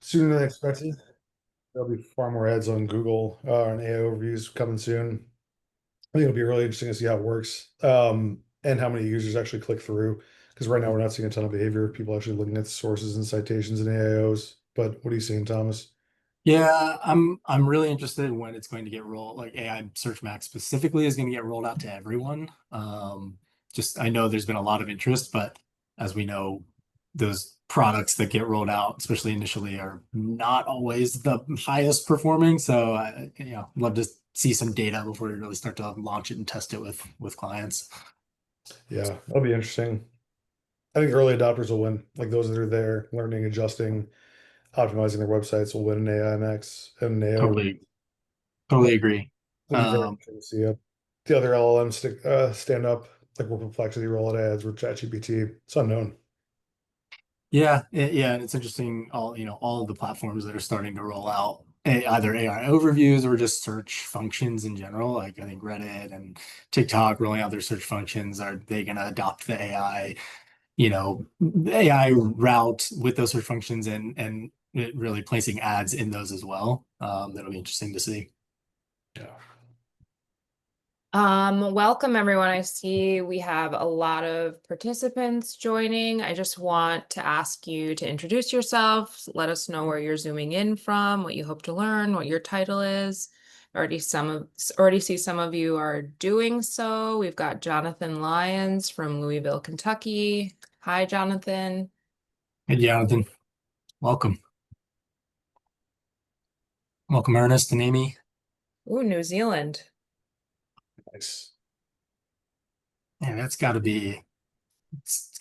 sooner than expected. There'll be far more ads on Google and AI overviews coming soon. I think it'll be really interesting to see how it works and how many users actually click through. Because right now we're not seeing a ton of behavior of people actually looking at the sources and citations and AIOs. But what are you seeing, Thomas? Yeah, I'm really interested in when it's going to get rolled. Like AI Search Max specifically is going to get rolled out to everyone. Just I know there's been a lot of interest, but as we know, those products that get rolled out, especially initially, are not always the highest performing. So love to see some data before we really start to launch it and test it with clients. Yeah, that'll be interesting. I think early adopters will win. Like those that are there, learning, adjusting, optimizing their websites will win an AI Max and an AI. Totally, totally agree. It'll be very Um, interesting to see the other LLMs stand up, like with Perplexity roll out ads with ChatGPT. It's unknown. yeah, and it's interesting. All of the platforms that are starting to roll out either AI overviews or just search functions in general. Like I think Reddit and TikTok rolling out their search functions. Are they going to adopt the AI route with those search functions and it really placing ads in those as well? That'll be interesting to see. Yeah. Welcome everyone. I see we have a lot of participants joining. I just want to ask you to introduce yourself, let us know where you're zooming in from, what you hope to learn, what your title is. Already see some of you are doing so. We've got Jonathan Lyons from Louisville, Kentucky. Hi, Jonathan. Hey, Jonathan, welcome. Welcome, Ernest and Amy. Ooh, New Zealand. Nice. Yeah, it's got to be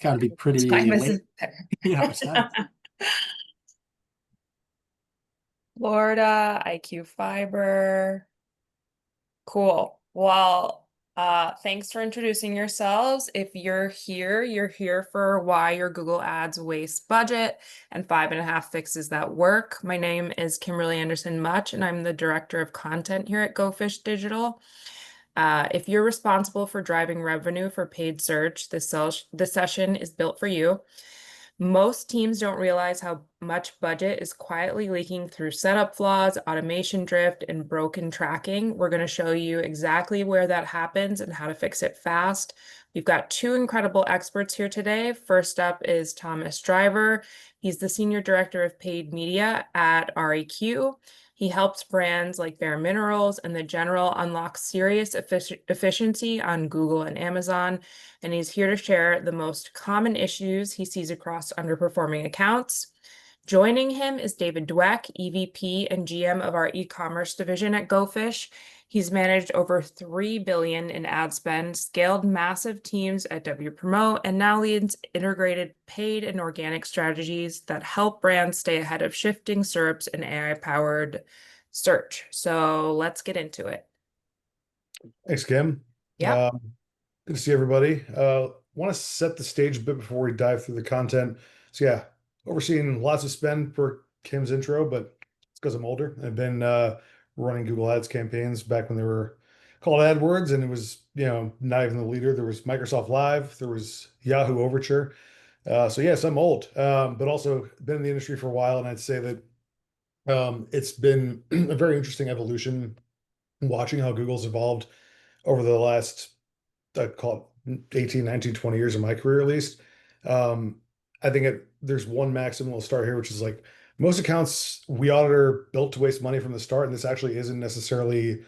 Time pretty is late. Yeah, it's not. Florida, IQ Fiber. Cool. Well, thanks for introducing yourselves. If you're here for why your Google Ads waste budget and 5.5 fixes that work. My name is Kimberly Anderson Much, and I'm the Director of Content here at Go Fish Digital. If you're responsible for driving revenue for paid search, this session is built for you. Most teams don't realize how much budget is quietly leaking through setup flaws, automation drift, and broken tracking. We're going to show you exactly where that happens and how to fix it fast. We've got two incredible experts here today. First up is Thomas Driver. He's the Senior Director of Paid Media at REQ. He helps brands like Bare Minerals and The General unlock serious efficiency on Google and Amazon, and he's here to share the most common issues he sees across underperforming accounts. Joining him is David Dweck, EVP and GM of our e-commerce division at GoFish. He's managed over $3 billion in ad spend, scaled massive teams at Wpromote, and now leads integrated paid and organic strategies that help brands stay ahead of shifting SERPs and AI-powered search. So let's get into it. Thanks, Kim. Yeah. Good to see everybody. Want to set the stage a bit before we dive through the content. So yeah, overseeing lots of spend per Kim's intro, but it's because I'm older. I've been running Google Ads campaigns back when they were called AdWords, and it was, not even the leader. There was Microsoft Live, there was Yahoo Overture. So yes, I'm old, but also been in the industry for a while, and I'd say that it's been a very interesting evolution watching how Google's evolved over the last, I call it 18, 19, 20 years of my career at least. Um, I think there's one maxim we'll start here, which is like most accounts we audit are built to waste money from the start, and this actually isn't necessarily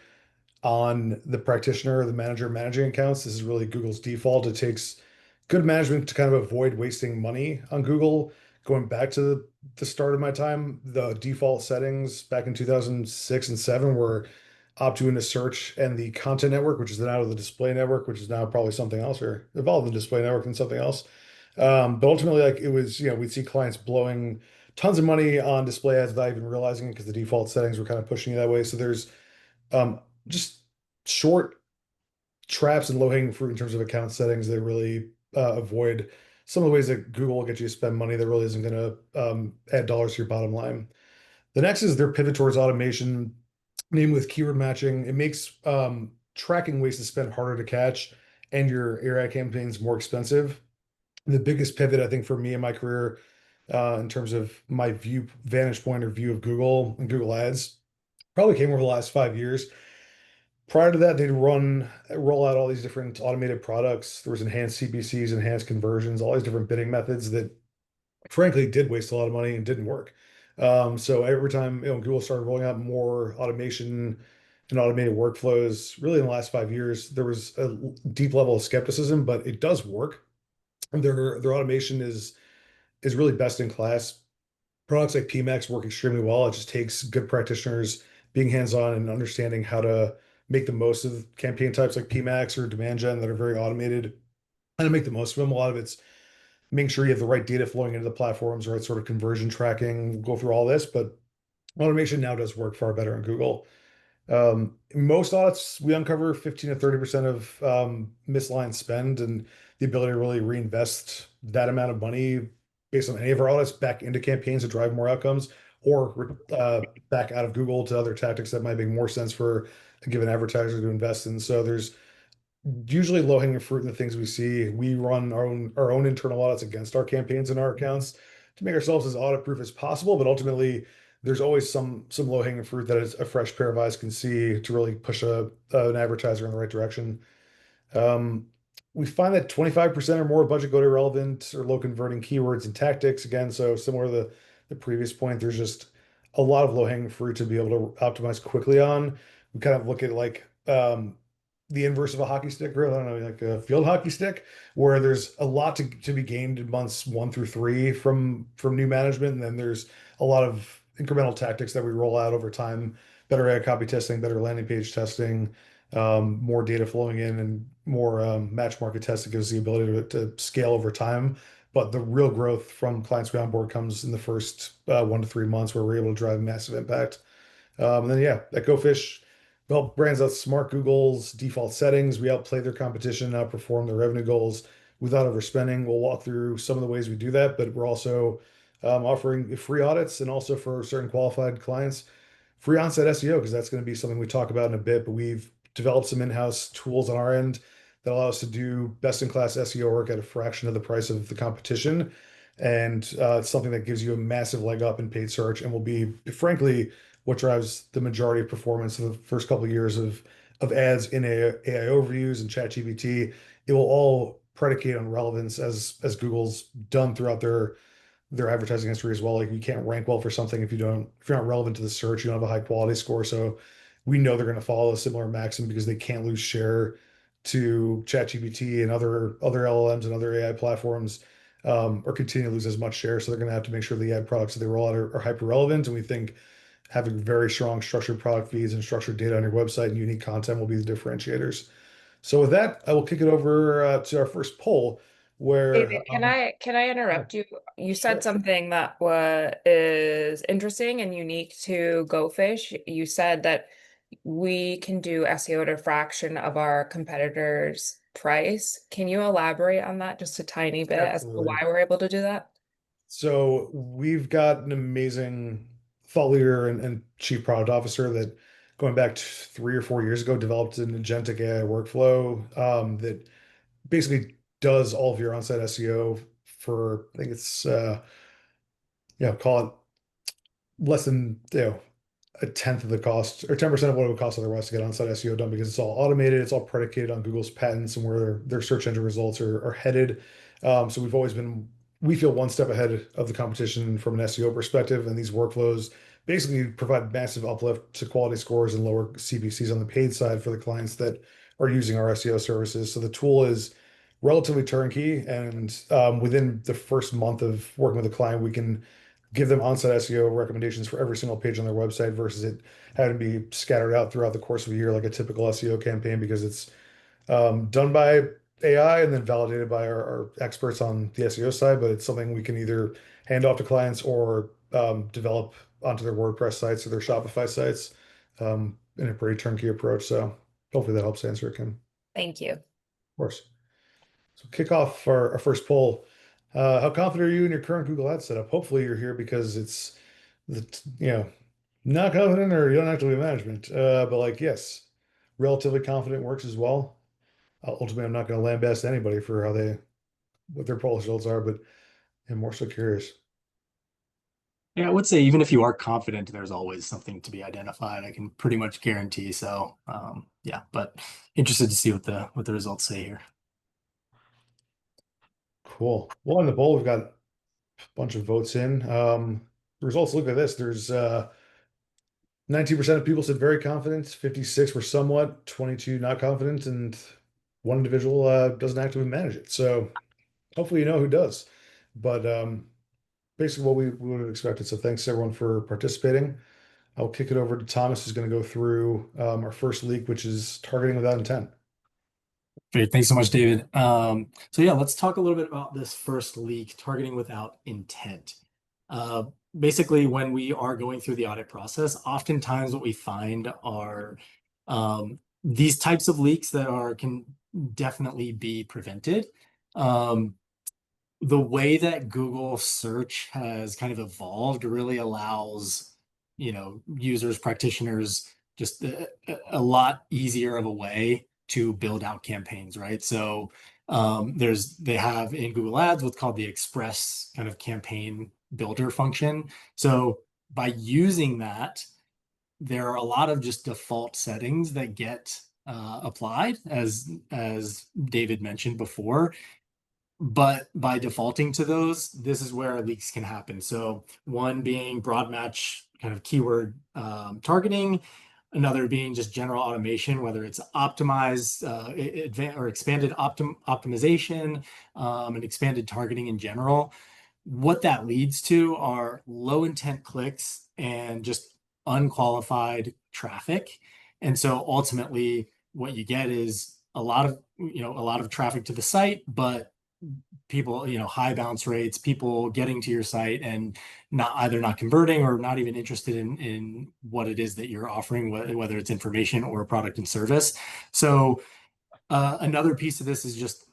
on the practitioner or the manager managing accounts. This is really Google's default. It takes good management to kind of avoid wasting money on Google. Going back to the start of my time, the default settings back in 2006 and 7 were opt to into search and the content network, which is now the display network, which is now probably something else or evolved the display network and something else. But ultimately, like it was, we'd see clients blowing tons of money on display ads without even realizing it because the default settings were kind of pushing you that way. So there's just short traps and low-hanging fruit in terms of account settings that really avoid some of the ways that Google will get you to spend money that really isn't going to add dollars to your bottom line. The next is their pivot towards automation, namely with keyword matching. It makes tracking ways to spend harder to catch and your AI campaigns more expensive. The biggest pivot, I think, for me in my career in terms of my vantage point or view of Google and Google Ads. Probably came over the last 5 years. Prior to that, they'd roll out all these different automated products. There was enhanced CPCs, enhanced conversions, all these different bidding methods that frankly did waste a lot of money and didn't work. So every time Google started rolling out more automation and automated workflows, really in the last 5 years, there was a deep level of skepticism, but it does work. Their automation is really best in class. Products like PMax work extremely well. It just takes good practitioners being hands-on and understanding how to make the most of campaign types like PMax or demand gen that are very automated and to make the most of them. A lot of it's making sure you have the right data flowing into the platforms, right sort of conversion tracking. We'll go through all this, but automation now does work far better in Google. Most audits, we uncover 15 to 30% of misaligned spend and the ability to really reinvest that amount of money based on any of our audits back into campaigns to drive more outcomes or back out of Google to other tactics that might make more sense for a given advertiser to invest in. So there's usually low-hanging fruit in the things we see. We run our own internal audits against our campaigns and our accounts to make ourselves as audit-proof as possible, but ultimately there's always some low-hanging fruit that a fresh pair of eyes can see to really push an advertiser in the right direction. Um, we find that 25% or more budget go to relevant or low converting keywords and tactics. Again, so similar to the previous point, there's just a lot of low-hanging fruit to be able to optimize quickly on. We kind of look at like the inverse of a hockey stick, or I don't know, like a field hockey stick, where there's a lot to be gained in months 1 through 3 from new management, and then there's a lot of incremental tactics that we roll out over time, better ad copy testing, better landing page testing, more data flowing in, and more match market testing gives the ability to scale over time. But the real growth from clients we onboard comes in the first 1 to 3 months where we're able to drive massive impact. And then yeah, at GoFish, well, brands that smart Google's default settings. We outplay their competition, outperform their revenue goals without overspending. We'll walk through some of the ways we do that, but we're also offering free audits and also for certain qualified clients, free on-site SEO, because that's going to be something we talk about in a bit. But we've developed some in-house tools on our end that allow us to do best-in-class SEO work at a fraction of the price of the competition. And it's something that gives you a massive leg up in paid search and will be, frankly, what drives the majority of performance in the first couple of years of ads in AI overviews and ChatGPT. It will all predicate on relevance as Google's done throughout their advertising history as well. Like you can't rank well for something if you're not relevant to the search, you don't have a high quality score. So we know they're going to follow a similar maxim because they can't lose share to ChatGPT and other LLMs and other AI platforms, or continue to lose as much share. So they're going to have to make sure the ad products that they roll out are hyper relevant. And we think having very strong structured product feeds and structured data on your website and unique content will be the differentiators. So with that, I will kick it over to our first poll David, where can I yeah, interrupt you? You said sure. something that is interesting and unique to GoFish. You said that we can do SEO at a fraction of our competitors' price. Can you elaborate on that just a tiny bit as to why Absolutely. we're able to do that? So we've got an amazing thought leader and chief product officer that going back to 3 or 4 years ago developed an agentic AI workflow that basically does all of your on-site SEO for I think it's call it less than a tenth of the cost or 10% of what it would cost otherwise to get on-site SEO done because it's all automated, it's all predicated on Google's patents and where their search engine results are headed. So we feel one step ahead of the competition from an SEO perspective, and these workflows basically provide massive uplift to quality scores and lower CPCs on the paid side for the clients that are using our SEO services. So the tool is relatively turnkey, and within the first month of working with a client, we can give them on-site SEO recommendations for every single page on their website versus it having to be scattered out throughout the course of a year like a typical SEO campaign because it's done by AI and then validated by our experts on the SEO side. But it's something we can either hand off to clients or develop onto their WordPress sites or their Shopify sites in a pretty turnkey approach. So hopefully that helps answer it, Kim. Thank you. Of course. So kick off our first poll. How confident are you in your current Google Ads setup? Hopefully you're here because it's not confident or you don't have to be management. But like, yes, relatively confident works as well. Ultimately, I'm not going to lambast anybody for what their poll results are, but I'm more so curious. Yeah, I would say even if you are confident, there's always something to be identified. I can pretty much guarantee. So, yeah, but interested to see what the results say here. Cool. Well, in the poll, we've got a bunch of votes in. The results look like this. There's 19% of people said very confident, 56 were somewhat, 22 not confident, and one individual doesn't actively manage it. So hopefully you know who does. But basically what we would have expected. So thanks everyone for participating. I'll kick it over to Thomas, who's going to go through our first leak, which is targeting without intent. Great. Thanks so much, David. So yeah, let's talk a little bit about this first leak, targeting without intent. Uh, Basically, when we are going through the audit process, oftentimes what we find are these types of leaks that can definitely be prevented. Um, the way that Google search has kind of evolved really allows, users, practitioners, just a lot easier of a way to build out campaigns, right? So they have in Google Ads what's called the Express kind of campaign builder function. So by using that, there are a lot of just default settings that get applied, as David mentioned before. But by defaulting to those, this is where leaks can happen. So one being broad match kind of keyword targeting, another being just general automation, whether it's optimized or expanded optimization and expanded targeting in general. What that leads to are low intent clicks and just unqualified traffic. And so ultimately what you get is a lot of traffic to the site, but people, high bounce rates, people getting to your site and not converting or not even interested in what it is that you're offering, whether it's information or a product and service. So another piece of this is just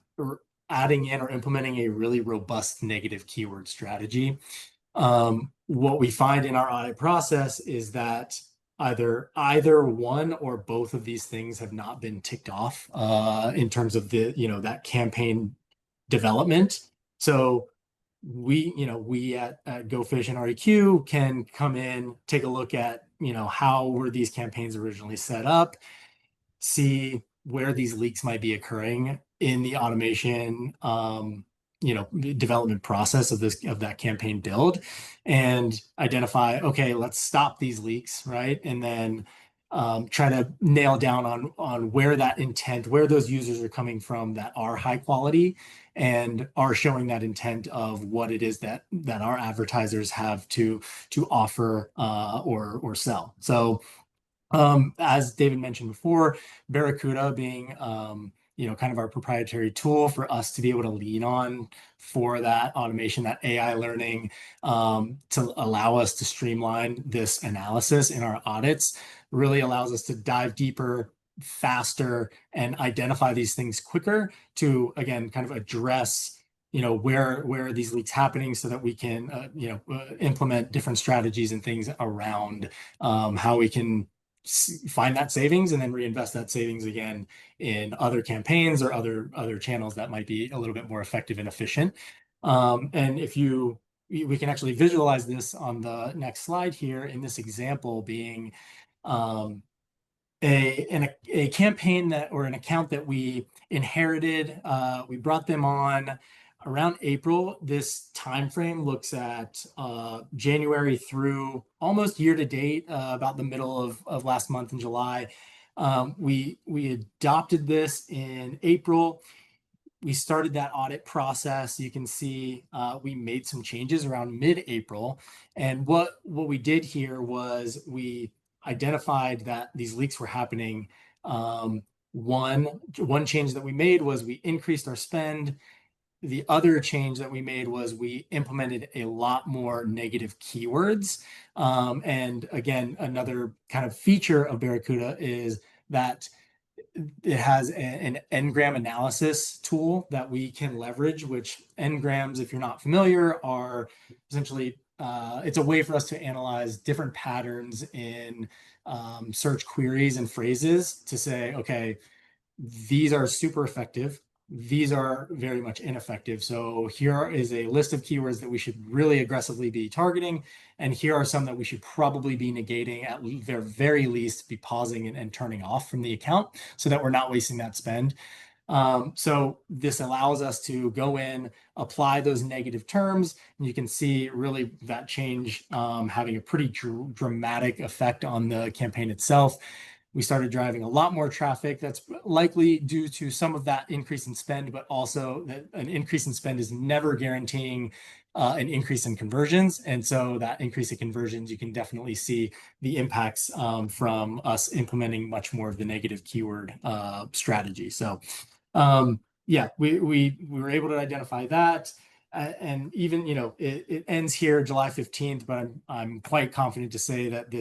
adding in or implementing a really robust negative keyword strategy. What we find in our audit process is that either one or both of these things have not been ticked off in terms of that campaign development. So we at GoFish and REQ can come in, take a look at, how were these campaigns originally set up, see where these leaks might be occurring in the automation, development process of that campaign build, and identify, okay, let's stop these leaks, right? And then try to nail down on where that intent, where those users are coming from that are high quality and are showing that intent of what it is that our advertisers have to offer or sell. So as David mentioned before, Barracuda being kind of our proprietary tool for us to be able to lean on for that automation, that AI learning, to allow us to streamline this analysis in our audits, really allows us to dive deeper, faster, and identify these things quicker to, again, kind of address where are these leaks happening so that we can implement different strategies and things around how we can find that savings and then reinvest that savings again in other campaigns or other channels that might be a little bit more effective and efficient. And we can actually visualize this on the next slide here in this example being a campaign or an account that we inherited. We brought them on around April. This time frame looks at January through almost year to date, about the middle of last month in July. We adopted this in April. We started that audit process. You can see we made some changes around mid-April. And what we did here was we identified that these leaks were happening. One change that we made was we increased our spend. The other change that we made was we implemented a lot more negative keywords. And again, another kind of feature of Barracuda is that it has an n-gram analysis tool that we can leverage, which n-grams, if you're not familiar, are essentially, it's a way for us to analyze different patterns in search queries and phrases to say, okay, these are super effective. these are very much ineffective. So here is a list of keywords that we should really aggressively be targeting. And here are some that we should probably be negating, at their very least, be pausing and turning off from the account so that we're not wasting that spend. So this allows us to go in, apply those negative terms, and you can see really that change having a pretty dramatic effect on the campaign itself. We started driving a lot more traffic. That's likely due to some of that increase in spend, but also that an increase in spend is never guaranteeing an increase in conversions. And so that increase in conversions, you can definitely see the impacts from us implementing much more of the negative keyword strategy. So yeah, we were able to identify that. And even, it ends here July 15th, but I'm quite confident to say that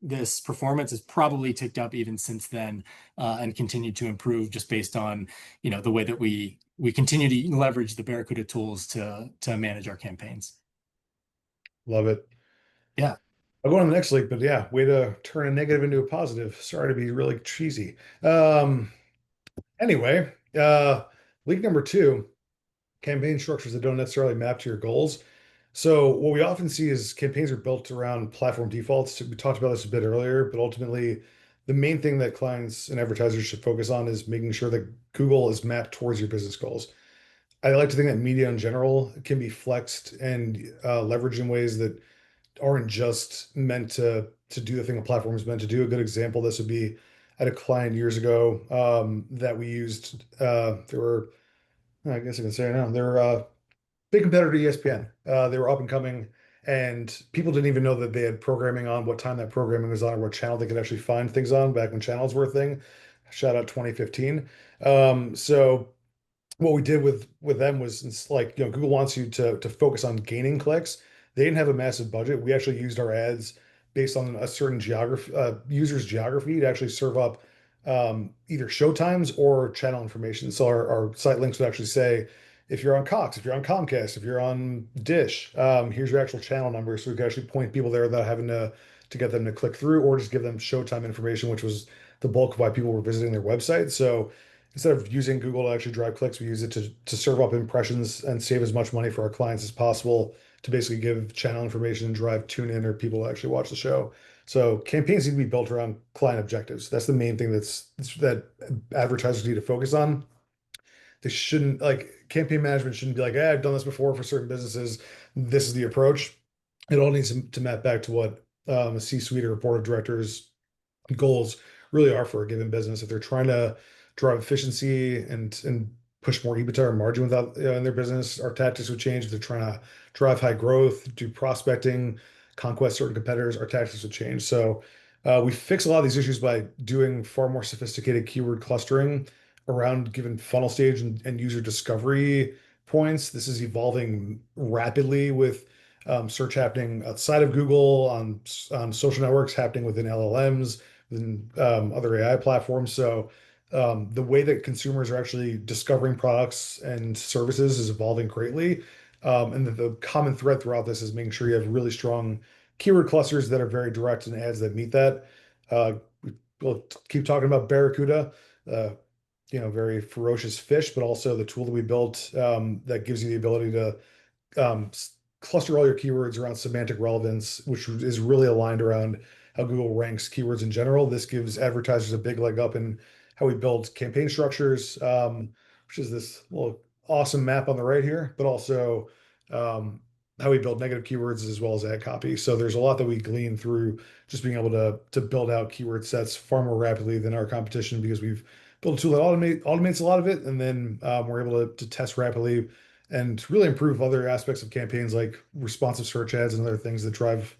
this performance has probably ticked up even since then, and continued to improve just based on, the way that we continue to leverage the Barracuda tools to manage our campaigns. Love it. Yeah. I'll go on to the next leak, but yeah, way to turn a negative into a positive. Sorry to be really cheesy. Anyway, leak number two, campaign structures that don't necessarily map to your goals. So what we often see is campaigns are built around platform defaults. We talked about this a bit earlier, but ultimately the main thing that clients and advertisers should focus on is making sure that Google is mapped towards your business goals. I like to think that media in general can be flexed and leveraged in ways that aren't just meant to do the thing a platform is meant to do. A good example of this would be I had a client years ago that we used. They were, I guess I can say it now. They're a big competitor to ESPN. They were up and coming, and people didn't even know that they had programming on, what time that programming was on, or what channel they could actually find things on back when channels were a thing. Shout out 2015. So what we did with them was it's like Google wants you to focus on gaining clicks. They didn't have a massive budget. We actually used our ads based on a certain geography user's geography to actually serve up either show times or channel information. So our site links would actually say if you're on Cox, if you're on Comcast, if you're on Dish, here's your actual channel number, so we can actually point people there without having to get them to click through, or just give them showtime information, which was the bulk of why people were visiting their website. So instead of using Google to actually drive clicks, we use it to serve up impressions and save as much money for our clients as possible to basically give channel information and drive tune in or people to actually watch the show. So campaigns need to be built around client objectives. That's the main thing that advertisers need to focus on. They shouldn't like campaign management shouldn't be like, I've done this before for certain businesses. This is the approach. It all needs to map back to what a C-suite or a board of directors goals really are for a given business. If they're trying to drive efficiency and push more EBITDA or margin without in their business, our tactics would change. If they're trying to drive high growth, do prospecting, conquest certain competitors, our tactics would change. So we fix a lot of these issues by doing far more sophisticated keyword clustering around given funnel stage and user discovery points. This is evolving rapidly with search happening outside of Google on social networks, happening within LLMs and other AI platforms. So the way that consumers are actually discovering products and services is evolving greatly. And the common thread throughout this is making sure you have really strong keyword clusters that are very direct and ads that meet that. We'll keep talking about Barracuda, uh, very ferocious fish, but also the tool that we built that gives you the ability to um, cluster all your keywords around semantic relevance, which is really aligned around how Google ranks keywords in general. This gives advertisers a big leg up in how we build campaign structures, which is this little awesome map on the right here, but also how we build negative keywords as well as ad copy. So there's a lot that we glean through just being able to build out keyword sets far more rapidly than our competition because we've built a tool that automates a lot of it, and then we're able to test rapidly and really improve other aspects of campaigns like responsive search ads and other things that drive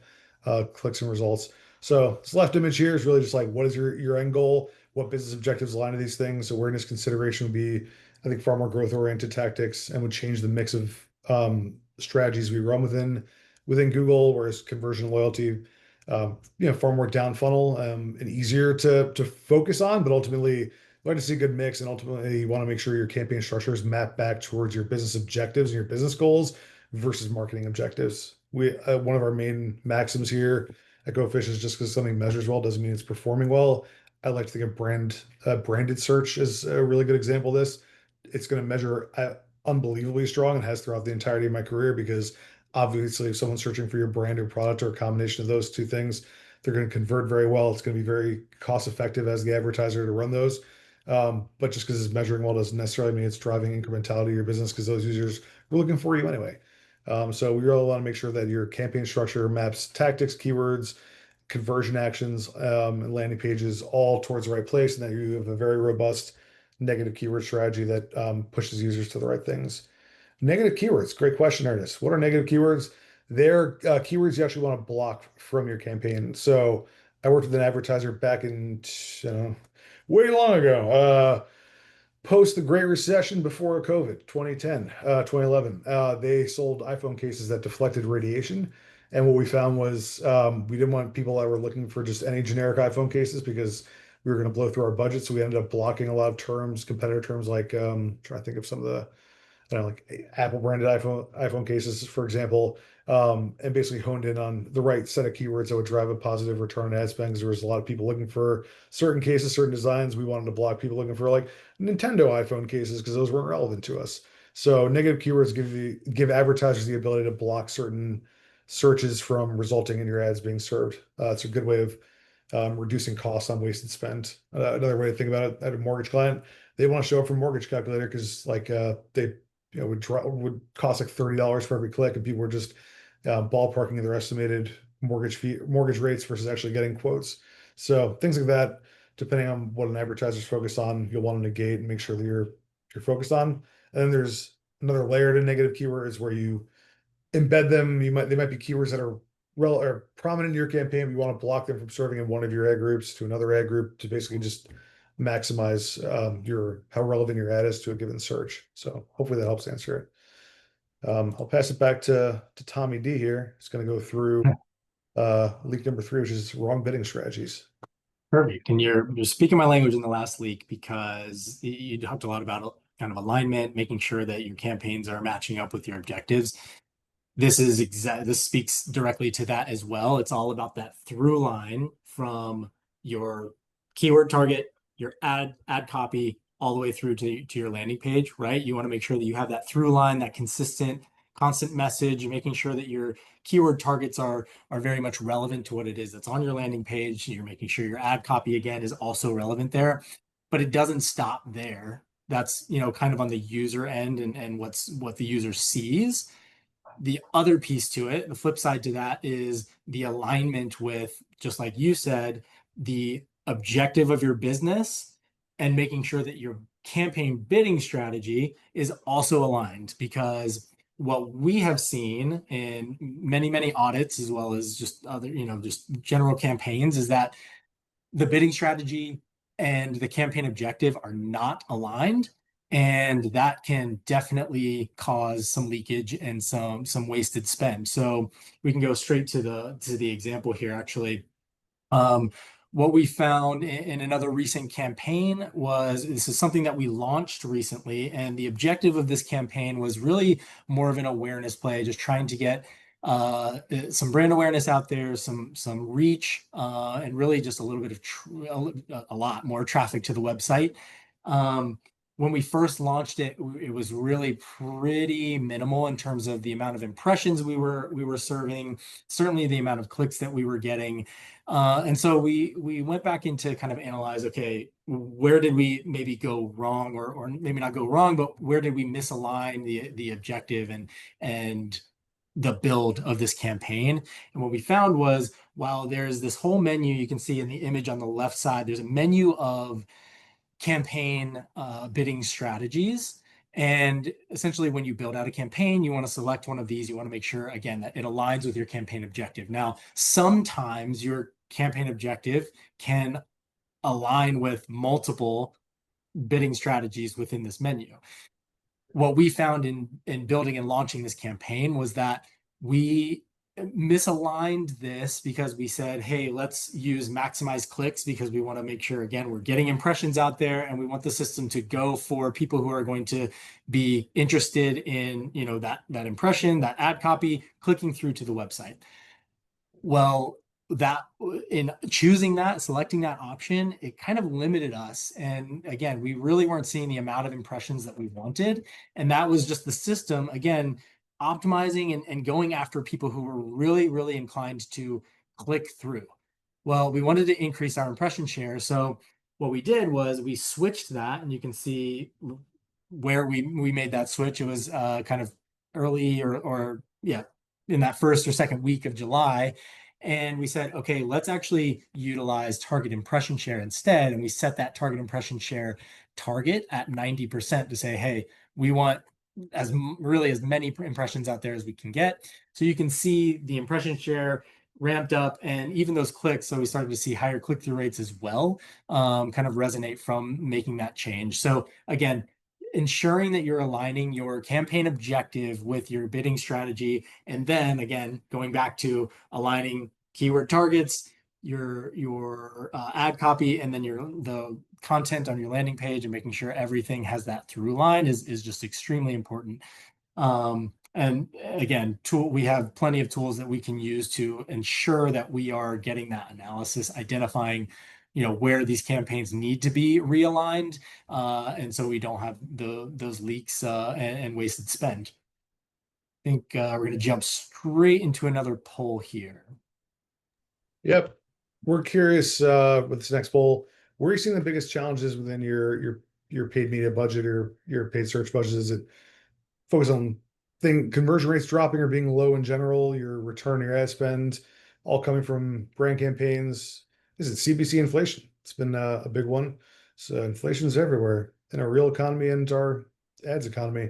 clicks and results. So this left image here is really just like, what is your end goal? What business objectives align to these things? Awareness consideration would be, I think, far more growth oriented tactics and would change the mix of strategies we run within Google, whereas conversion loyalty, far more down funnel and easier to focus on, but ultimately you like to see a good mix, and ultimately you want to make sure your campaign structures map back towards your business objectives and your business goals versus marketing objectives. We one of our main maxims here at GoFish is just because something measures well doesn't mean it's performing well. I like to think of branded search as a really good example of this. it's going to measure unbelievably strong and has throughout the entirety of my career because obviously if someone's searching for your brand or product or a combination of those two things, they're going to convert very well. It's going to be very cost effective as the advertiser to run those. But just because it's measuring well doesn't necessarily mean it's driving incrementality to your business because those users were looking for you anyway. So we really want to make sure that your campaign structure maps tactics, keywords, conversion actions, and landing pages all towards the right place, and that you have a very robust negative keyword strategy that pushes users to the right things. Negative keywords, great question, Ernest. What are negative keywords? They're keywords you actually want to block from your campaign. So I worked with an advertiser back in, way long ago. Post the Great Recession before COVID, 2010, 2011, they sold iPhone cases that deflected radiation. And what we found was we didn't want people that were looking for just any generic iPhone cases because we were going to blow through our budget. So we ended up blocking a lot of terms, competitor terms like trying to think of some of the I don't know, like Apple branded iPhone cases, for example, and basically honed in on the right set of keywords that would drive a positive return on ad spend. Because there was a lot of people looking for certain cases, certain designs. We wanted to block people looking for like Nintendo iPhone cases because those weren't relevant to us. So negative keywords give advertisers the ability to block certain searches from resulting in your ads being served. It's a good way of reducing costs on wasted spend. Another way to think about it, I had a mortgage client. They want to show up for mortgage calculator because like they would cost like $30 for every click, and people were just ballparking their estimated mortgage rates versus actually getting quotes. So things like that, depending on what an advertiser's focused on, you'll want to negate and make sure that you're focused on. And then there's another layer to negative keywords where you embed them. They might be keywords that are or prominent in your campaign, but you want to block them from serving in one of your ad groups to another ad group to basically just maximize your how relevant your ad is to a given search. So hopefully that helps answer it. I'll pass it back to Tommy D here. It's going to go through leak number 3, which is wrong bidding strategies. Perfect. And you're speaking my language in the last leak because you talked a lot about kind of alignment, making sure that your campaigns are matching up with your objectives. This speaks directly to that as well. It's all about that through line from your keyword target, your ad copy, all the way through to your landing page, right? You want to make sure that you have that through line, that constant message, making sure that your keyword targets are very much relevant to what it is that's on your landing page. You're making sure your ad copy again is also relevant there, but it doesn't stop there. That's, kind of on the user end and what the user sees. The other piece to it, the flip side to that, is the alignment with, just like you said, the objective of your business and making sure that your campaign bidding strategy is also aligned. Because what we have seen in many audits, as well as just other, just general campaigns, is that the bidding strategy and the campaign objective are not aligned, and that can definitely cause some leakage and some wasted spend. So we can go straight to the example here, actually. What we found in another recent campaign was, this is something that we launched recently, and the objective of this campaign was really more of an awareness play, just trying to get some brand awareness out there, some reach, and really just a little bit of a lot more traffic to the website. When we first launched it, it was really pretty minimal in terms of the amount of impressions we were serving, certainly the amount of clicks that we were getting. And so we went back into kind of analyze, okay, where did we maybe go wrong, or maybe not go wrong, but where did we misalign the objective and the build of this campaign? And what we found was, while there's this whole menu, you can see in the image on the left side, there's a menu of campaign bidding strategies. And essentially, when you build out a campaign, you want to select one of these. You want to make sure, again, that it aligns with your campaign objective. Now, sometimes your campaign objective can align with multiple bidding strategies within this menu. What we found in building and launching this campaign was that we misaligned this because we said, hey, let's use maximize clicks because we want to make sure, again, we're getting impressions out there, and we want the system to go for people who are going to be interested in, that impression, that ad copy, clicking through to the website. Well, that in choosing that, selecting that option, it kind of limited us. And again, we really weren't seeing the amount of impressions that we wanted. And that was just the system, again, optimizing and going after people who were really, really inclined to click through. Well, we wanted to increase our impression share. So what we did was we switched that, and you can see where we made that switch. It was kind of early or yeah, in that first or second week of July. And we said, okay, let's actually utilize target impression share instead. And we set that target impression share target at 90% to say, hey, we want really as many impressions out there as we can get. So you can see the impression share ramped up, and even those clicks. So we started to see higher click-through rates as well, kind of resonate from making that change. So again, ensuring that you're aligning your campaign objective with your bidding strategy, and then again going back to aligning keyword targets, your ad copy, and then the content on your landing page, and making sure everything has that through line is just extremely important. And again, we have plenty of tools that we can use to ensure that we are getting that analysis, identifying, where these campaigns need to be realigned, and so we don't have those leaks and wasted spend. I think we're going to jump straight into another poll here. Yep. We're curious with this next poll, where are you seeing the biggest challenges within your paid media budget or your paid search budget? Is it focus on conversion rates dropping or being low in general, your return on your ad spend, all coming from brand campaigns? Is it CPC inflation? It's been a big one. So inflation's everywhere in our real economy and our ads economy.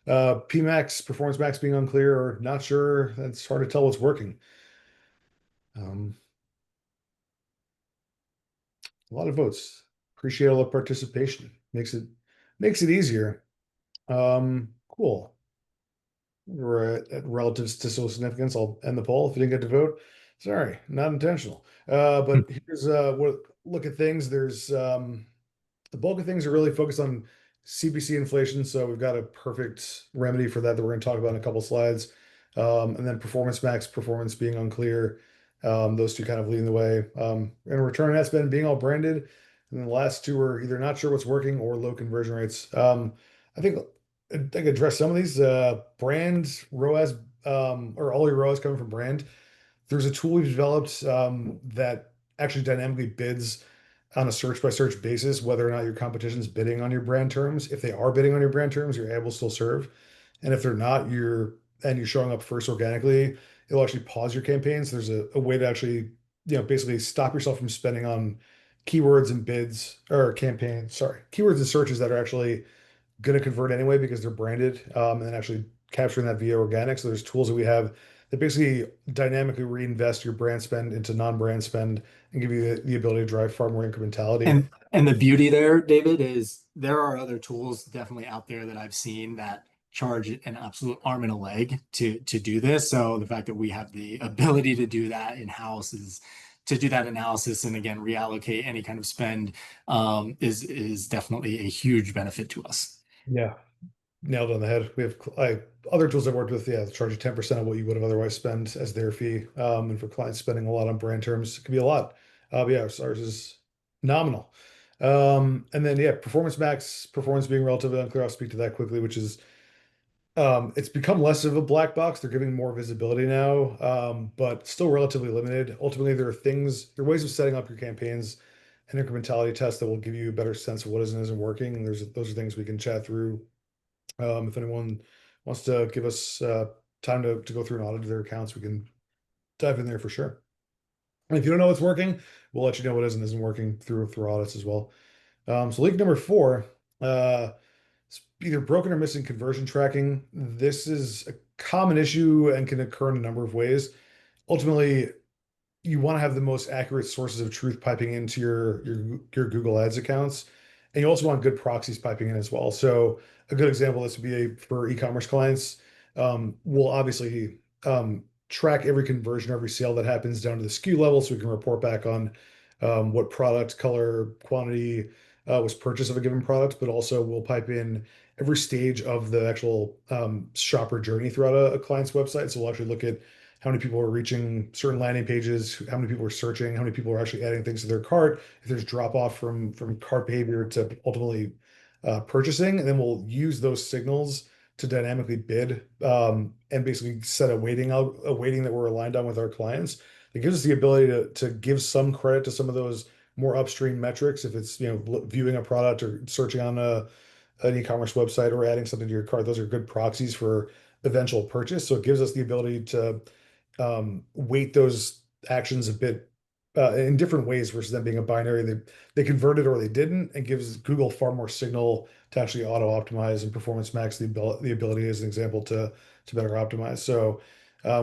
PMAX, Performance Max being unclear or not sure. It's hard to tell what's working. A lot of votes. Appreciate all the participation. Makes it easier. Cool. We're at relative statistical significance. I'll end the poll if you didn't get to vote. Sorry, not intentional. But here's what look at things. There's the bulk of things are really focused on CPC inflation. So we've got a perfect remedy for that we're going to talk about in a couple slides. And then performance max, performance being unclear. Those two kind of leading the way. And return on ad spend being all branded. And then the last two are either not sure what's working or low conversion rates. I think I could address some of these. Brand ROAS, or all your ROAS coming from brand. There's a tool we've developed that actually dynamically bids on a search by search basis whether or not your competition's bidding on your brand terms. If they are bidding on your brand terms, you're able to still serve. And if they're not, you're showing up first organically, it'll actually pause your campaigns. There's a way to actually, basically stop yourself from spending on keywords and bids or campaigns, sorry, keywords and searches that are actually going to convert anyway because they're branded, and then actually capturing that via organic. So there's tools that we have that basically dynamically reinvest your brand spend into non-brand spend and give you the ability to drive far more incrementality. And the beauty there, David, is there are other tools definitely out there that I've seen that charge an absolute arm and a leg to do this. So the fact that we have the ability to do that in-house is to do that analysis and again reallocate any kind of spend, is definitely a huge benefit to us. Yeah, nailed it on the head. We have other tools I've worked with, yeah, charge you 10% of what you would have otherwise spent as their fee. And for clients spending a lot on brand terms, it can be a lot. But yeah, ours is nominal. And then yeah, performance max, performance being relatively unclear. I'll speak to that quickly, which is it's become less of a black box. They're giving more visibility now, but still relatively limited. Ultimately, there are ways of setting up your campaigns and incrementality tests that will give you a better sense of what is and isn't working. And those are things we can chat through. If anyone wants to give us time to go through and audit their accounts, we can dive in there for sure. And if you don't know what's working, we'll let you know what is and isn't working through audits as well. So leak number 4, it's either broken or missing conversion tracking. This is a common issue and can occur in a number of ways. Ultimately, you want to have the most accurate sources of truth piping into your Google Ads accounts, and you also want good proxies piping in as well. So a good example of this would be for e-commerce clients. We'll obviously track every conversion, every sale that happens down to the SKU level, so we can report back on what product, color, quantity was purchased of a given product, but also we'll pipe in every stage of the actual shopper journey throughout a client's website. So we'll actually look at how many people are reaching certain landing pages, how many people are searching, how many people are actually adding things to their cart, if there's drop off from cart behavior to ultimately purchasing, and then we'll use those signals to dynamically bid and basically set a weighting that we're aligned on with our clients. It gives us the ability to give some credit to some of those more upstream metrics if it's viewing a product or searching on an e-commerce website or adding something to your cart. Those are good proxies for eventual purchase. So it gives us the ability to weight those actions a bit in different ways versus them being a binary. They converted or they didn't, and gives Google far more signal to actually auto optimize and performance max the ability as an example to better optimize. So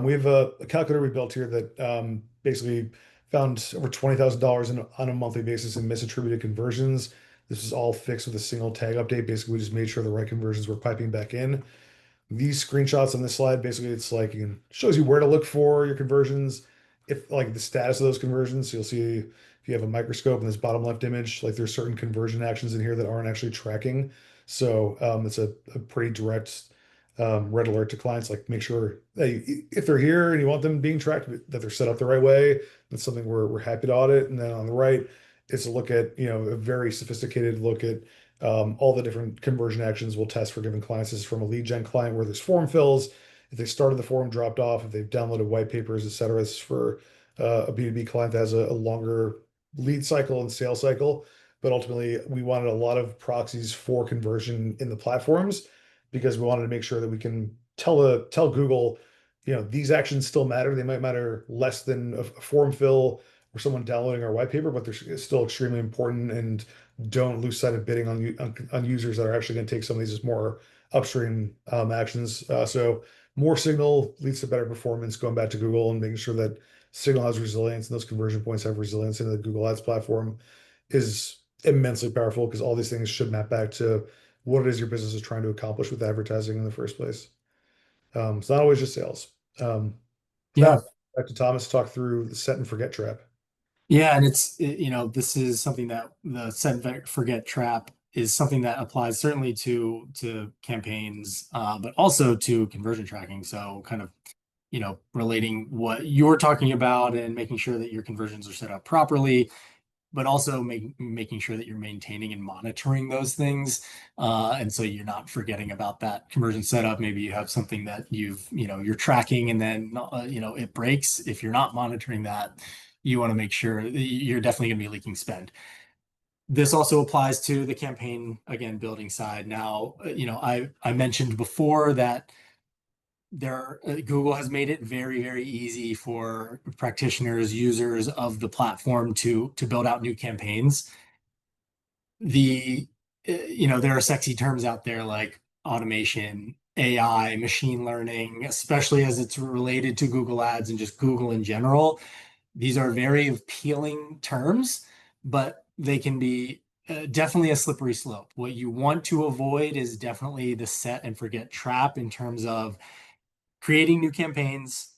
we have a calculator we built here that basically found over $20,000 on a monthly basis in misattributed conversions. This is all fixed with a single tag update. Basically, we just made sure the right conversions were piping back in. These screenshots on this slide, basically, it's like shows you where to look for your conversions, if like the status of those conversions. So you'll see if you have a microscope in this bottom left image, like there's certain conversion actions in here that aren't actually tracking. So it's a pretty direct red alert to clients. Like make sure if they're here and you want them being tracked, that they're set up the right way. That's something we're happy to audit. And then on the right, it's a look at a very sophisticated look at all the different conversion actions we'll test for given clients. This is from a lead gen client where there's form fills. If they started the form, dropped off, if they've downloaded white papers, et cetera. This is for a B2B client that has a longer lead cycle and sales cycle. But ultimately, we wanted a lot of proxies for conversion in the platforms because we wanted to make sure that we can tell Google, these actions still matter. They might matter less than a form fill or someone downloading our white paper, but they're still extremely important, and don't lose sight of bidding on users that are actually going to take some of these as more upstream actions. So more signal leads to better performance. Going back to Google and making sure that signal has resilience and those conversion points have resilience in the Google Ads platform is immensely powerful because all these things should map back to what it is your business is trying to accomplish with advertising in the first place. It's not always just sales. Yeah. That back to Thomas to talk through the set and forget trap. Yeah, and this is something that the set and forget trap is something that applies certainly to campaigns, but also to conversion tracking. So kind of, relating what you're talking about and making sure that your conversions are set up properly, but also making sure that you're maintaining and monitoring those things. And so you're not forgetting about that conversion setup. Maybe you have something that you're tracking and then, it breaks. If you're not monitoring that, you want to make sure you're definitely going to be leaking spend. This also applies to the campaign, again, building side. Now, I mentioned before that Google has made it very, very easy for practitioners, users of the platform to build out new campaigns. There are sexy terms out there like automation, AI, machine learning, especially as it's related to Google Ads and just Google in general. These are very appealing terms, but they can be definitely a slippery slope. What you want to avoid is definitely the set and forget trap in terms of creating new campaigns,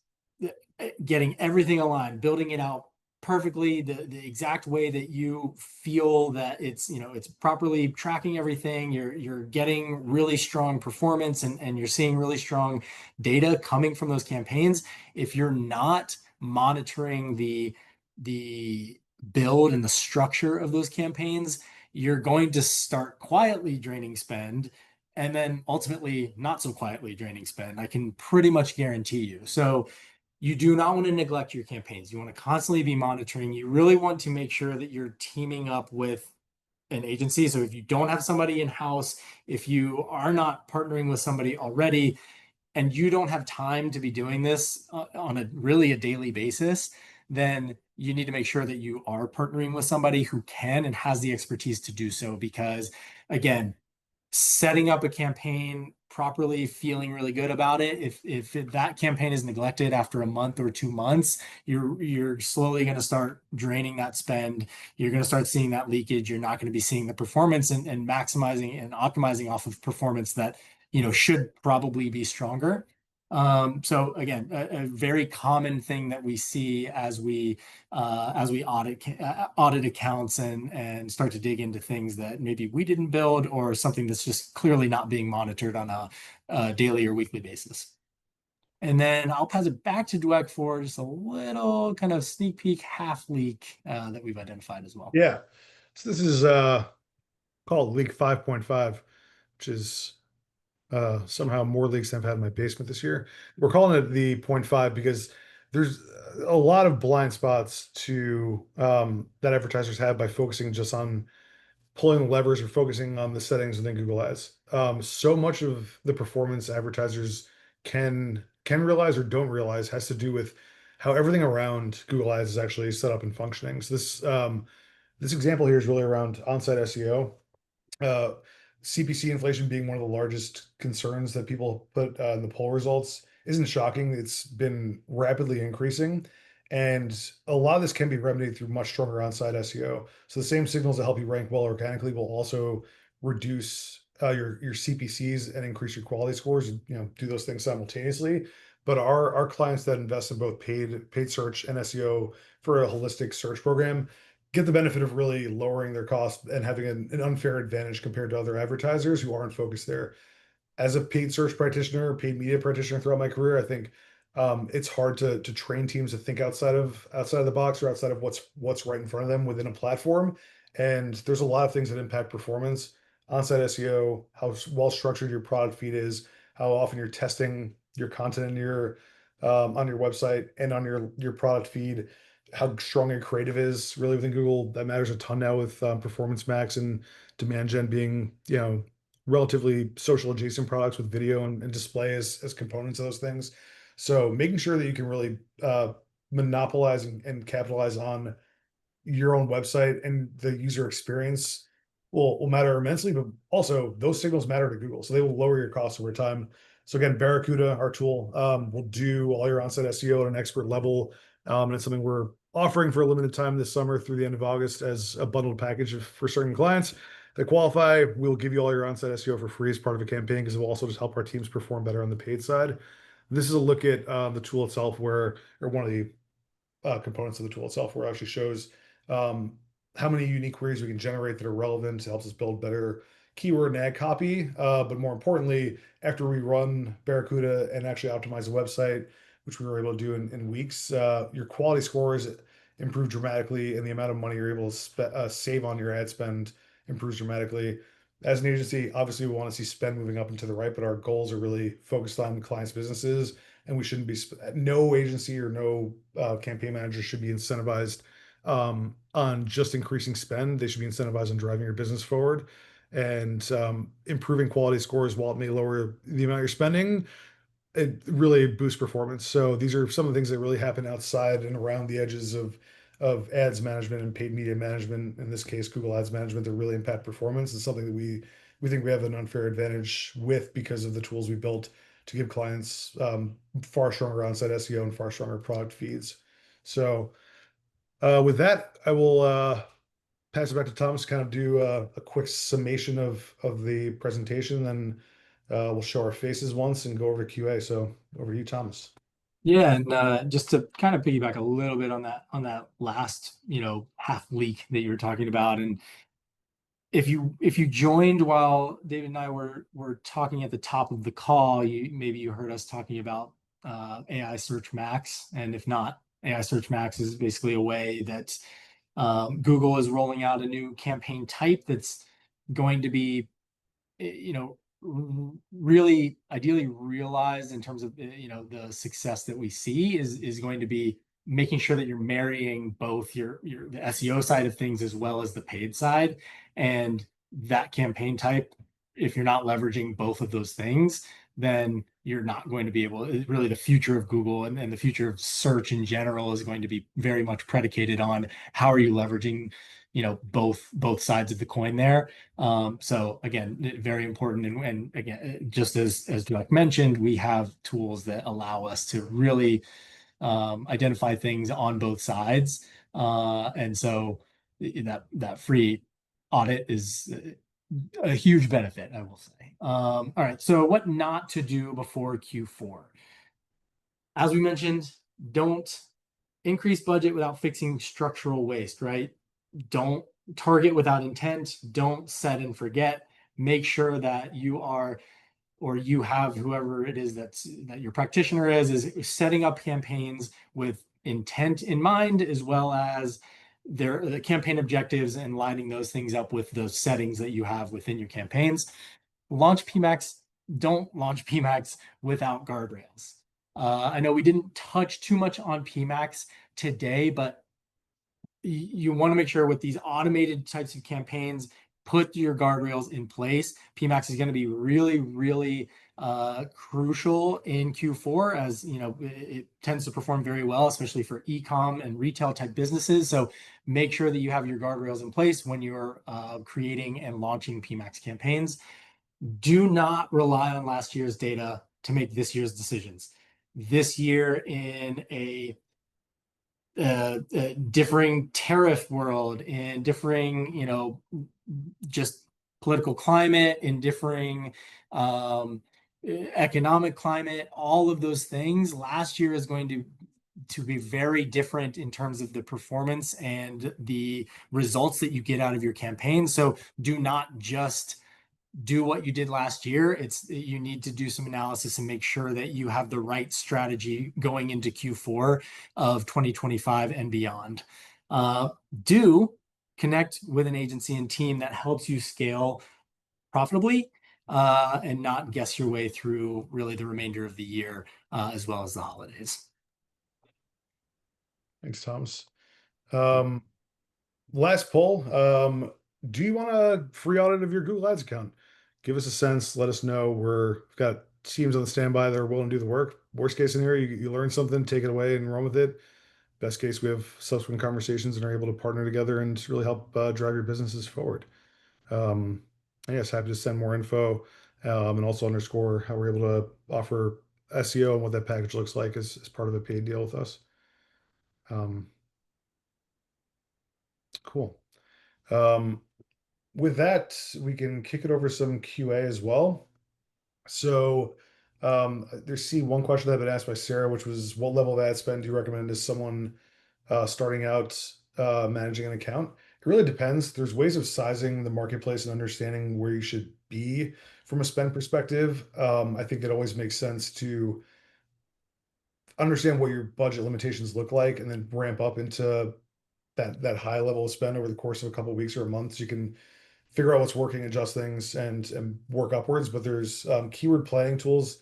getting everything aligned, building it out perfectly the exact way that you feel that it's properly tracking everything. You're getting really strong performance and you're seeing really strong data coming from those campaigns. If you're not monitoring the build and the structure of those campaigns, you're going to start quietly draining spend and then ultimately not so quietly draining spend. I can pretty much guarantee you. So you do not want to neglect your campaigns. You want to constantly be monitoring. You really want to make sure that you're teaming up with an agency. So if you don't have somebody in-house, if you are not partnering with somebody already, and you don't have time to be doing this on a daily basis, then you need to make sure that you are partnering with somebody who can and has the expertise to do so. Because again, setting up a campaign properly, feeling really good about it. If that campaign is neglected after a month or 2 months, you're slowly going to start draining that spend. You're going to start seeing that leakage. You're not going to be seeing the performance and maximizing and optimizing off of performance that should probably be stronger. So again, a very common thing that we see as we audit accounts and start to dig into things that maybe we didn't build or something that's just clearly not being monitored on a daily or weekly basis. And then I'll pass it back to Dweck for just a little kind of sneak peek, half leak that we've identified as well. Yeah. So this is called Leak 5.5, which is somehow more leaks than I've had in my basement this year. We're calling it the point 0.5 because there's a lot of blind spots to that advertisers have by focusing just on pulling the levers or focusing on the settings within Google Ads. So much of the performance advertisers can realize or don't realize has to do with how everything around Google Ads is actually set up and functioning. So this example here is really around on-site SEO. uh, CPC inflation being one of the largest concerns that people put in the poll results isn't shocking. It's been rapidly increasing. And a lot of this can be remedied through much stronger on-site SEO. So the same signals that help you rank well organically will also reduce your CPCs and increase your quality scores, and do those things simultaneously. But our clients that invest in both paid search and SEO for a holistic search program get the benefit of really lowering their costs and having an unfair advantage compared to other advertisers who aren't focused there. As a paid search practitioner, paid media practitioner throughout my career, I think it's hard to train teams to think outside of the box or outside of what's right in front of them within a platform. And there's a lot of things that impact performance, on-site SEO, how well structured your product feed is, how often you're testing your content in your on your website and on your product feed, how strong your creative is really within Google. That matters a ton now with Performance Max and Demand Gen being, relatively social adjacent products with video and display as components of those things. So making sure that you can really monopolize and capitalize on your own website and the user experience will matter immensely, but also those signals matter to Google. So they will lower your costs over time. So again, Barracuda, our tool, will do all your on-site SEO at an expert level. And it's something we're offering for a limited time this summer through the end of August as a bundled package for certain clients that qualify. We'll give you all your on-site SEO for free as part of a campaign because it will also just help our teams perform better on the paid side. This is a look at the tool itself or one of the components of the tool itself, where it actually shows um, how many unique queries we can generate that are relevant. It helps us build better keyword and ad copy. But more importantly, after we run Barracuda and actually optimize the website, which we were able to do in weeks, your quality scores improve dramatically, and the amount of money you're able to save on your ad spend improves dramatically. As an agency, obviously, we want to see spend moving up and to the right, but our goals are really focused on clients' businesses, and we shouldn't be no agency or no campaign manager should be incentivized on just increasing spend. They should be incentivized on driving your business forward and improving quality scores. While it may lower the amount you're spending, it really boosts performance. So these are some of the things that really happen outside and around the edges of ads management and paid media management. In this case, Google Ads management, that really impact performance. It's something that we think we have an unfair advantage with because of the tools we built to give clients far stronger on-site SEO and far stronger product feeds. So with that, I will pass it back to Thomas to kind of do a quick summation of the presentation. Then we'll show our faces once and go over to QA. So over to you, Thomas. Yeah, and just to kind of piggyback a little bit on that last, half leak that you were talking about, and if you joined while David and I were talking at the top of the call, maybe you heard us talking about AI Search Max, and if not, AI Search Max is basically a way that Google is rolling out a new campaign type that's going to be, really ideally realized in terms of the success that we see is going to be making sure that you're marrying both the SEO side of things as well as the paid side. And that campaign type, if you're not leveraging both of those things, then you're not going to be able, really the future of Google and the future of search in general is going to be very much predicated on how are you leveraging both sides of the coin there. So again, very important. And again, just as Dweck mentioned, we have tools that allow us to really identify things on both sides. And so that free audit is a huge benefit, I will say. All right, so what not to do before Q4? As we mentioned, don't increase budget without fixing structural waste, right? Don't target without intent. Don't set and forget. Make sure that you are or you have whoever it is that your practitioner is setting up campaigns with intent in mind, as well as the campaign objectives, and lining those things up with those settings that you have within your campaigns. Launch PMAX. Don't launch PMAX without guardrails. I know we didn't touch too much on PMAX today, but you want to make sure with these automated types of campaigns, put your guardrails in place. PMAX is going to be really, really crucial in Q4, as you know, it tends to perform very well, especially for e-com and retail type businesses. So make sure that you have your guardrails in place when you're creating and launching PMAX campaigns. Do not rely on last year's data to make this year's decisions. This year, in a differing tariff world, in differing, just political climate, in differing economic climate, all of those things, last year is going to be very different in terms of the performance and the results that you get out of your campaign. So do not just do what you did last year. You need to do some analysis and make sure that you have the right strategy going into Q4 of 2025 and beyond. Do connect with an agency and team that helps you scale profitably, and not guess your way through really the remainder of the year, as well as the holidays. Thanks, Thomas. Last poll. Do you want a free audit of your Google Ads account? Give us a sense. Let us know. We've got teams on the standby that are willing to do the work. Worst case scenario, you learn something, take it away and run with it. Best case, we have subsequent conversations and are able to partner together and really help drive your businesses forward. Yes, happy to send more info, and also underscore how we're able to offer SEO and what that package looks like as part of a paid deal with us. Cool. With that, we can kick it over some QA as well. So there's one question that had been asked by Sarah, which was, what level of ad spend do you recommend to someone starting out managing an account? It really depends. There's ways of sizing the marketplace and understanding where you should be from a spend perspective. I think it always makes sense to understand what your budget limitations look like and then ramp up into that high level of spend over the course of a couple of weeks or a month. So you can figure out what's working, adjust things, and work upwards. But there's keyword planning tools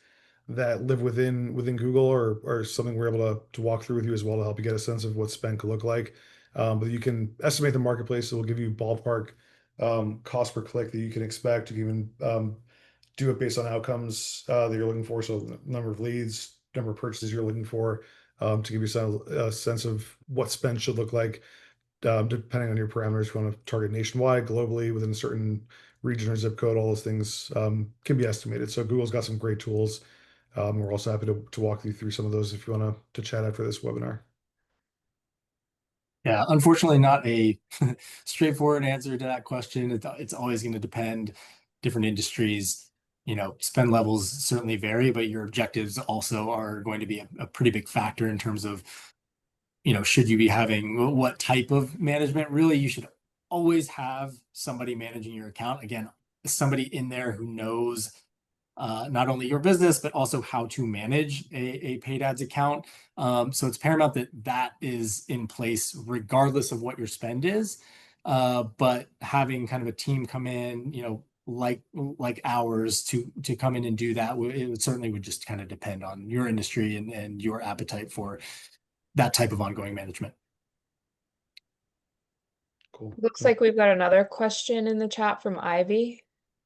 that live within Google, or something we're able to walk through with you as well to help you get a sense of what spend could look like. But you can estimate the marketplace. It will give you ballpark cost per click that you can expect. You can even do it based on outcomes that you're looking for. So the number of leads, number of purchases you're looking for, to give you a sense of what spend should look like, depending on your parameters. If you want to target nationwide, globally, within a certain region or zip code, all those things can be estimated. So Google's got some great tools. We're also happy to walk you through some of those if you want to chat after this webinar. Yeah, unfortunately, not a straightforward answer to that question. It's always going to depend. Different industries, spend levels certainly vary, but your objectives also are going to be a pretty big factor in terms of, should you be having what type of management? Really, you should always have somebody managing your account. Again, somebody in there who knows not only your business, but also how to manage a paid ads account. So it's paramount that is in place regardless of what your spend is. But having kind of a team come in, like ours to come in and do that, it certainly would just kind of depend on your industry and your appetite for that type of ongoing management. Cool. Looks like we've got another question in the chat from Ivy.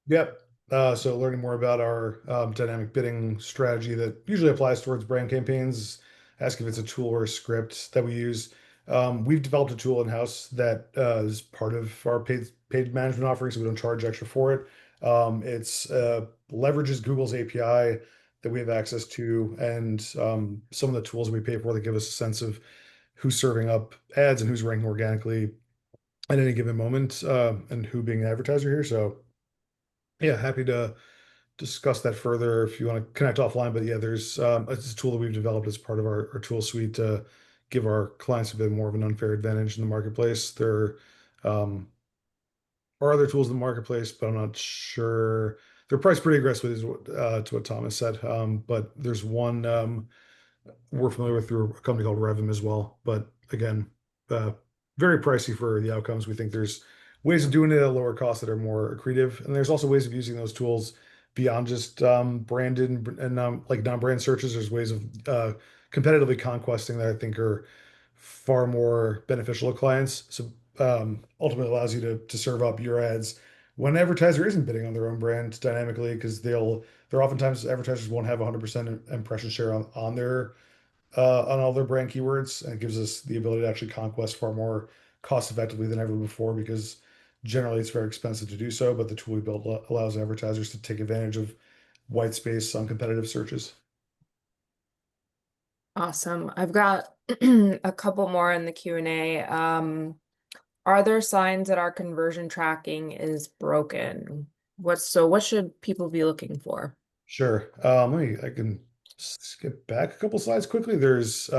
Yep. So learning more about our dynamic bidding strategy that usually applies towards brand campaigns, ask if it's a tool or a script that we use. We've developed a tool in-house that is part of our paid management offering, so we don't charge extra for it. It's leverages Google's API that we have access to, and some of the tools we pay for that give us a sense of who's serving up ads and who's ranking organically at any given moment, and who being an advertiser here. So yeah, happy to discuss that further if you want to connect offline. But yeah, there's it's a tool that we've developed as part of our tool suite to give our clients a bit more of an unfair advantage in the marketplace. There are other tools in the marketplace, but I'm not sure they're priced pretty aggressively, to what Thomas said. But there's one we're familiar with through a company called Revim as well. But again, uh, very pricey for the outcomes. We think there's ways of doing it at a lower cost that are more accretive, and there's also ways of using those tools beyond just branded and like non-brand searches. There's ways of competitively conquesting that I think are far more beneficial to clients. So ultimately allows you to serve up your ads when an advertiser isn't bidding on their own brand dynamically, because they're oftentimes advertisers won't have 100% impression share on their on all their brand keywords, and it gives us the ability to actually conquest far more cost effectively than ever before, because generally it's very expensive to do so, but the tool we built allows advertisers to take advantage of white space on competitive searches. Awesome. I've got a couple more in the Q&A. Are there signs that our conversion tracking is broken? What should people be looking for? Sure. I can skip back a couple slides quickly. There's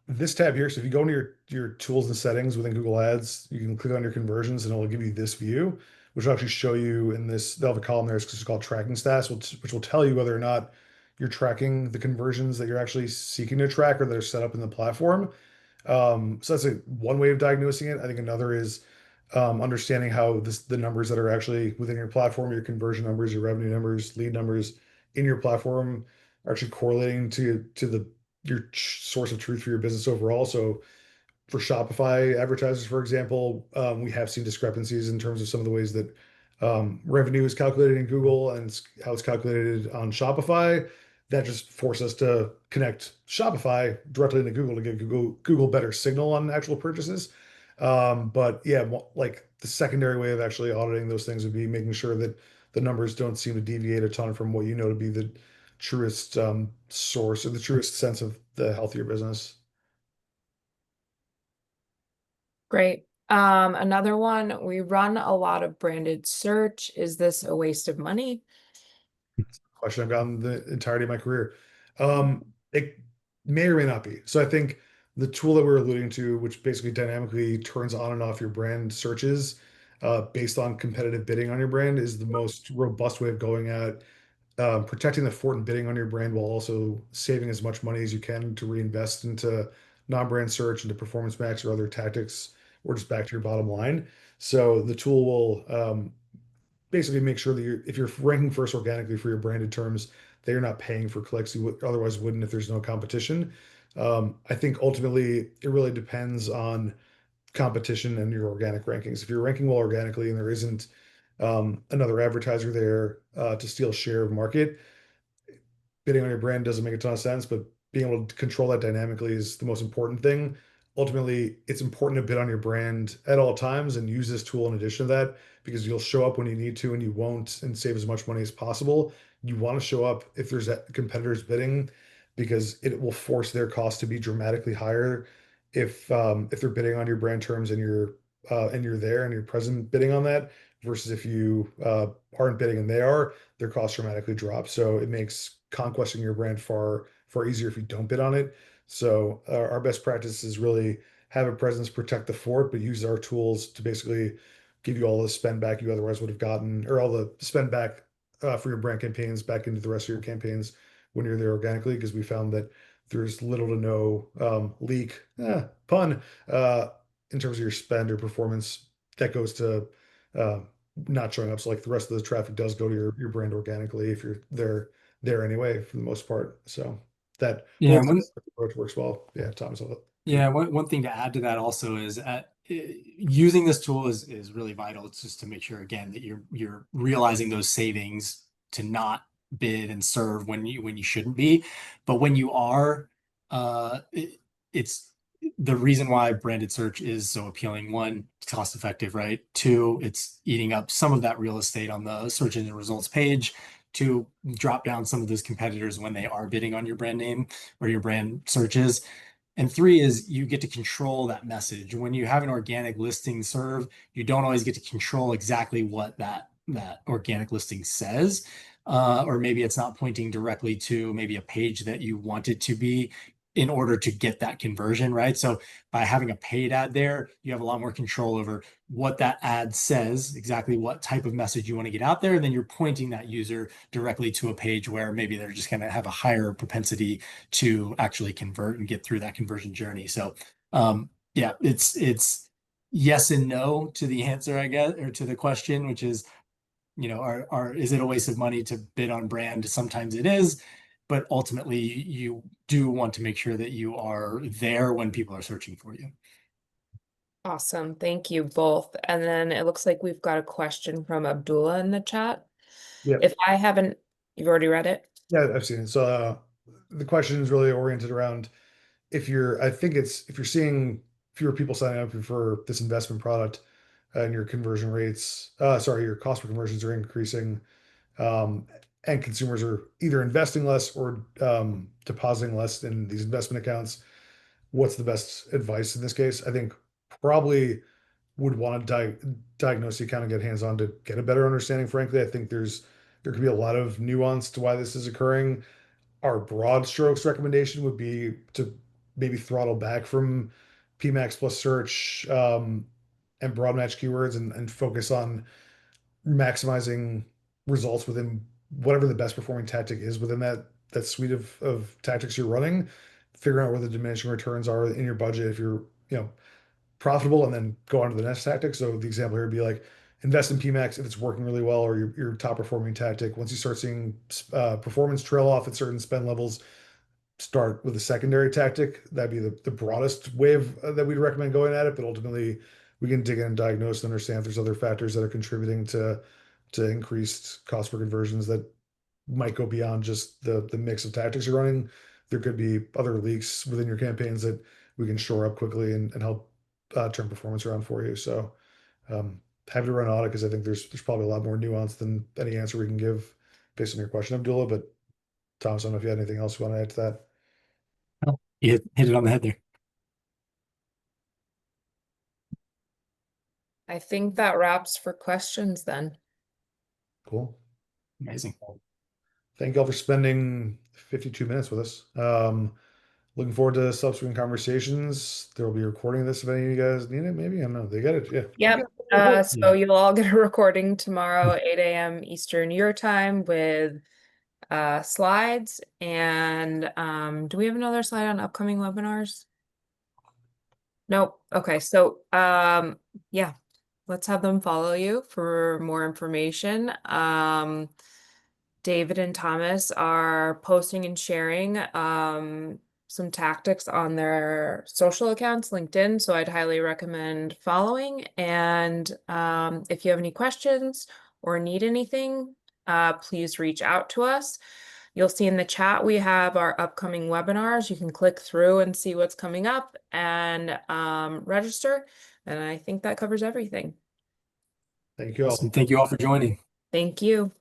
this tab here. So if you go into your tools and settings within Google Ads, you can click on your conversions and it'll give you this view, which will actually show you in this. They'll have a column there. It's called tracking stats, which will tell you whether or not you're tracking the conversions that you're actually seeking to track or that are set up in the platform. So that's one way of diagnosing it. I think another is understanding how the numbers that are actually within your platform, your conversion numbers, your revenue numbers, lead numbers in your platform are actually correlating to your source of truth for your business overall. So for Shopify advertisers, for example, we have seen discrepancies in terms of some of the ways that revenue is calculated in Google and how it's calculated on Shopify. That just forced us to connect Shopify directly into Google to give Google better signal on actual purchases. But yeah, like the secondary way of actually auditing those things would be making sure that the numbers don't seem to deviate a ton from what you know to be the truest source or the truest sense of the healthier business. Great. Another one, we run a lot of branded search. Is this a waste of money? Question I've gotten the entirety of my career. It may or may not be. So I think the tool that we're alluding to, which basically dynamically turns on and off your brand searches based on competitive bidding on your brand, is the most robust way of going at protecting the fort and bidding on your brand while also saving as much money as you can to reinvest into non-brand search, into performance max or other tactics, or just back to your bottom line. So the tool will basically make sure that if you're ranking first organically for your branded terms, that you're not paying for clicks you otherwise wouldn't if there's no competition. I think ultimately it really depends on competition and your organic rankings. If you're ranking well organically and there isn't another advertiser there to steal share of market, bidding on your brand doesn't make a ton of sense, but being able to control that dynamically is the most important thing. Ultimately, it's important to bid on your brand at all times and use this tool in addition to that, because you'll show up when you need to and you won't, and save as much money as possible. You want to show up if there's competitors bidding, because it will force their cost to be dramatically higher if they're bidding on your brand terms and you're there and you're present bidding on that, versus if you aren't bidding and they are, their costs dramatically drop. So it makes conquesting your brand far easier if you don't bid on it. So our best practice is really have a presence, protect the fort, but use our tools to basically give you all the spend back you otherwise would have gotten, or all the spend back for your brand campaigns back into the rest of your campaigns when you're there organically, because we found that there's little to no leak, pun, in terms of your spend or performance that goes to uh, not showing up. So like the rest of the traffic does go to your brand organically if you're there anyway for the most part. So that Yeah, both one approach works well. Yeah, Thomas. Yeah, one thing to add to that also is using this tool is really vital. It's just to make sure again that you're realizing those savings to not bid and serve when you shouldn't be. But when you are, it's the reason why branded search is so appealing. One, it's cost effective, right? Two, it's eating up some of that real estate on the search engine results page to drop down some of those competitors when they are bidding on your brand name or your brand searches. And three is you get to control that message. When you have an organic listing serve, you don't always get to control exactly what that organic listing says. Or maybe it's not pointing directly to maybe a page that you want it to be. in order to get that conversion, right? So by having a paid ad there, you have a lot more control over what that ad says, exactly what type of message you want to get out there. And then you're pointing that user directly to a page where maybe they're just going to have a higher propensity to actually convert and get through that conversion journey. So yeah, it's yes and no to the answer, I guess, or to the question, which is, is it a waste of money to bid on brand? Sometimes it is, but ultimately you do want to make sure that you are there when people are searching for you. Awesome. Thank you both. And then it looks like we've got a question from Abdullah in the chat. Yeah. If I haven't, you've already read it? Yeah, I've seen it. So the question is really oriented around if you're seeing fewer people signing up for this investment product and your conversion rates, your cost per conversions are increasing, um, and consumers are either investing less or depositing less in these investment accounts, what's the best advice in this case? I think probably would want to diagnose the account and get hands-on to get a better understanding. Frankly, I think there could be a lot of nuance to why this is occurring. Our broad strokes recommendation would be to maybe throttle back from PMAX plus search, and broad match keywords, and focus on maximizing results within whatever the best performing tactic is within that suite of tactics you're running. Figuring out where the diminishing returns are in your budget if you're profitable, and then go on to the next tactic. So the example here would be like invest in PMAX if it's working really well, or your top performing tactic. Once you start seeing performance trail off at certain spend levels, start with a secondary tactic. That'd be the broadest way that we'd recommend going at it. But ultimately, we can dig in and diagnose and understand if there's other factors that are contributing to increased cost per conversions that might go beyond just the mix of tactics you're running. There could be other leaks within your campaigns that we can shore up quickly and help turn performance around for you. So happy to run an audit because I think there's probably a lot more nuance than any answer we can give based on your question, Abdullah. But Thomas, I don't know if you had anything else you want to add to that. Oh, you hit it on the head there. I think that wraps for questions then. Cool. Amazing. Thank you all for spending 52 minutes with us. Looking forward to subsequent conversations. There will be a recording of this if any of you guys need it. Maybe I don't know. They get it. Yeah. Yep. So Yeah. you'll all get a recording tomorrow, 8 a.m. Eastern your time with slides. And do we have another slide on upcoming webinars? Nope. Okay. So yeah, let's have them follow you for more information. David and Thomas are posting and sharing some tactics on their social accounts, LinkedIn. So I'd highly recommend following. And if you have any questions or need anything, please reach out to us. You'll see in the chat we have our upcoming webinars. You can click through and see what's coming up and register. And I think that covers everything. Thank you all. Awesome. Thank you all for joining. Thank you.